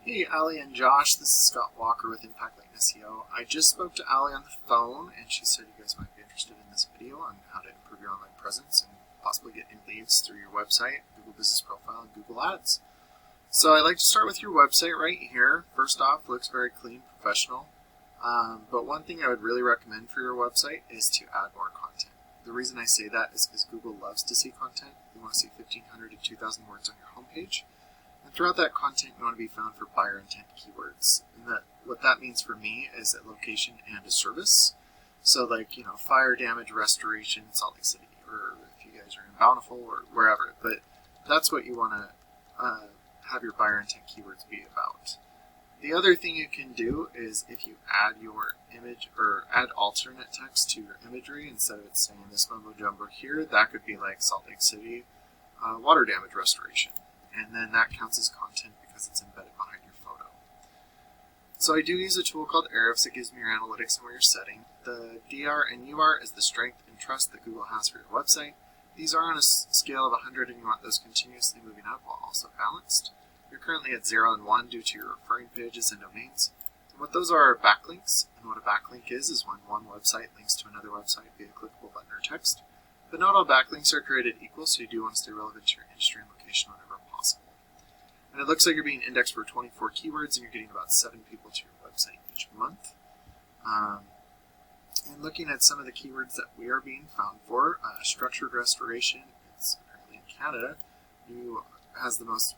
Hey, Ali and Josh, this is Scott Walker with Impact Lane SEO. I just spoke to Ali on the phone, and she said you guys might be interested in this video on how to improve your online presence and possibly get new leads through your website, Google Business Profile, and Google Ads. So I'd like to start with your website right here. First off, looks very clean, professional. But one thing I would really recommend for your website is to add more content. The reason I say that is because Google loves to see content. They want to see 1,500 to 2,000 words on your homepage. And throughout that content, you want to be found for buyer intent keywords. And what that means for me is a location and a service. So like, fire damage restoration in Salt Lake City, or if you guys are in Bountiful or wherever. But that's what you want to have your buyer intent keywords be about. The other thing you can do is if you add your image or add alternate text to your imagery, instead of it saying this mumbo jumbo here, that could be like Salt Lake City water damage restoration. And then that counts as content because it's embedded behind your photo. So I do use a tool called Ahrefs that gives me your analytics and where you're setting. The DR and UR is the strength and trust that Google has for your website. These are on a scale of 100 and you want those continuously moving up while also balanced. You're currently at 0 and 1 due to your referring pages and domains. And what those are backlinks, and what a backlink is when one website links to another website via a clickable button or text. But not all backlinks are created equal, so you do want to stay relevant to your industry and location whenever possible. And it looks like you're being indexed for 24 keywords and you're getting about 7 people to your website each month. And looking at some of the keywords that we are being found for, structured restoration, it's currently in Canada, has the most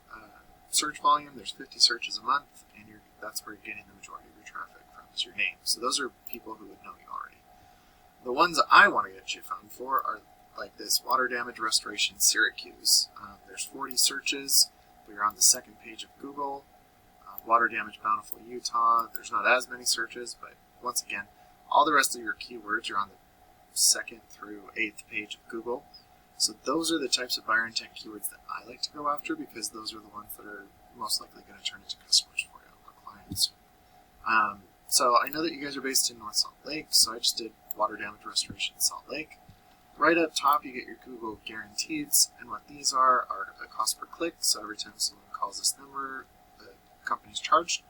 search volume. There's 50 searches a month, and that's where you're getting the majority of your traffic from, is your name. So those are people who would know you already. The ones that I want to get you found for are like this water damage restoration Syracuse. There's 40 searches. You're on the second page of Google. Water damage Bountiful, Utah. There's not as many searches, but once again, all the rest of your keywords are on the 2nd through 8th page of Google. So those are the types of buyer intent keywords that I like to go after because those are the ones that are most likely going to turn into customers for you or clients. So I know that you guys are based in North Salt Lake, so I just did water damage restoration in Salt Lake. Right up top, you get your Google Guaranteeds, and what these are a cost per click, so every time someone calls this number, the company's charged.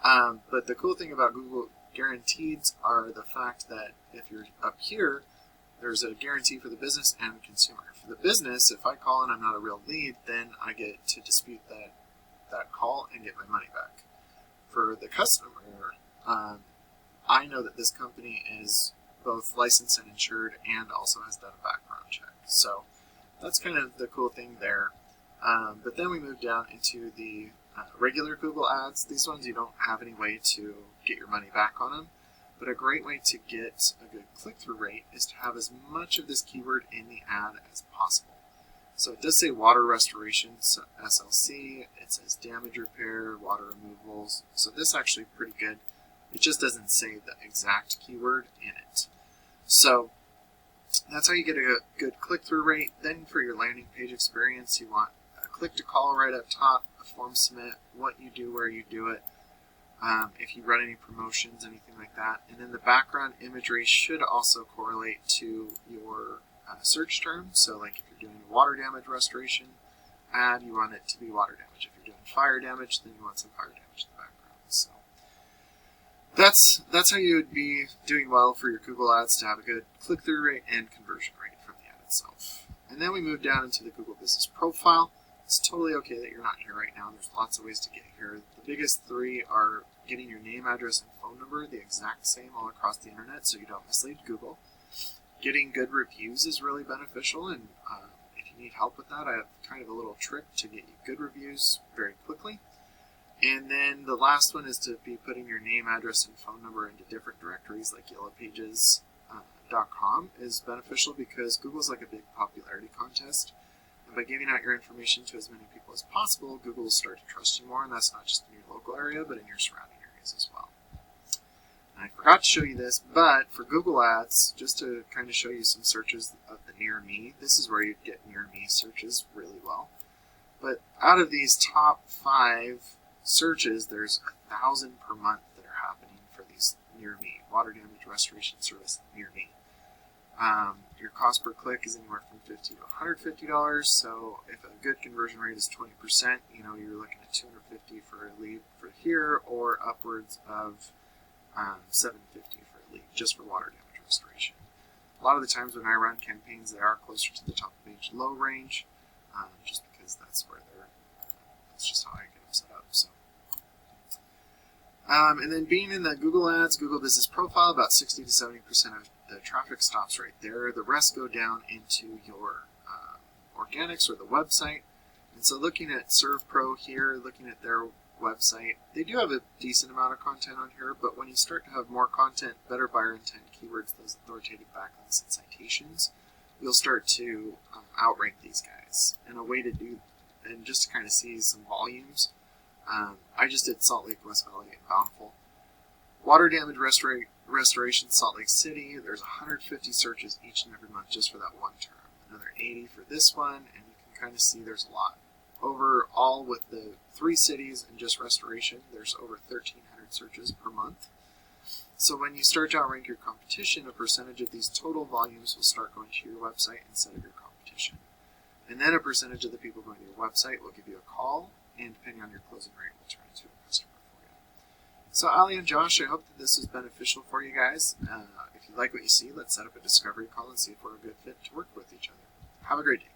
But the cool thing about Google Guaranteeds are the fact that if you're up here, there's a guarantee for the business and the consumer. For the business, if I call and I'm not a real lead, then I get to dispute that call and get my money back. For the customer, I know that this company is both licensed and insured and also has done a background check. So that's kind of the cool thing there. But then we move down into the regular Google ads. These ones you don't have any way to get your money back on them. But a great way to get a good click-through rate is to have as much of this keyword in the ad as possible. So it does say water restoration, so SLC, it says damage repair, water removals. So this is actually pretty good. It just doesn't say the exact keyword in it. So that's how you get a good click-through rate. Then for your landing page experience, you want a click-to-call right up top, a form submit, what you do, where you do it, if you run any promotions, anything like that. And then the background imagery should also correlate to your search term. So like if you're doing water damage restoration ad, you want it to be water damage. If you're doing fire damage, then you want some fire damage in the background. So that's how you would be doing well for your Google ads, to have a good click-through rate and conversion rate from the ad itself. And then we move down into the Google Business Profile. It's totally okay that you're not here right now. There's lots of ways to get here. The biggest 3 are getting your name, address, and phone number the exact same all across the internet so you don't mislead Google. Getting good reviews is really beneficial, and if you need help with that, I have kind of a little trick to get you good reviews very quickly. And then the last one is to be putting your name, address, and phone number into different directories like yellowpages.com is beneficial because Google's like a big popularity contest. And by giving out your information to as many people as possible, Google will start to trust you more, and that's not just in your local area, but in your surrounding areas as well. And I forgot to show you this, but for Google Ads, just to kind of show you some searches of the near me, this is where you get near me searches really well. But out of these top 5 searches, there's 1,000 per month that are happening for these near me, water damage restoration service near me. Your cost per click is anywhere from $50 to $150. So if a good conversion rate is 20%, you're looking at $250 for a lead for here, or upwards of $750 for a lead just for water damage restoration. A lot of the times when I run campaigns, they are closer to the top of page low range, just because that's where that's just how I get them set up. So. And then being in the Google Ads, Google Business Profile, about 60 to 70% of the traffic stops right there. The rest go down into your organics or the website. And so looking at ServPro here, looking at their website, they do have a decent amount of content on here, but when you start to have more content, better buyer intent keywords, those authoritative backlinks and citations, you'll start to outrank these guys. And a way to do, and just to kind of see some volumes, I just did Salt Lake, West Valley, and Bountiful. Water damage restoration, Salt Lake City, there's 150 searches each and every month just for that one term. Another 80 for this one, and you can kind of see there's a lot. Overall, with the 3 cities and just restoration, there's over 1,300 searches per month. So when you start to outrank your competition, a percentage of these total volumes will start going to your website instead of your competition. And then a percentage of the people going to your website will give you a call, and depending on your closing rate, we'll turn it to a customer for you. So Ali and Josh, I hope that this was beneficial for you guys. If you like what you see, let's set up a discovery call and see if we're a good fit to work with each other. Have a great day.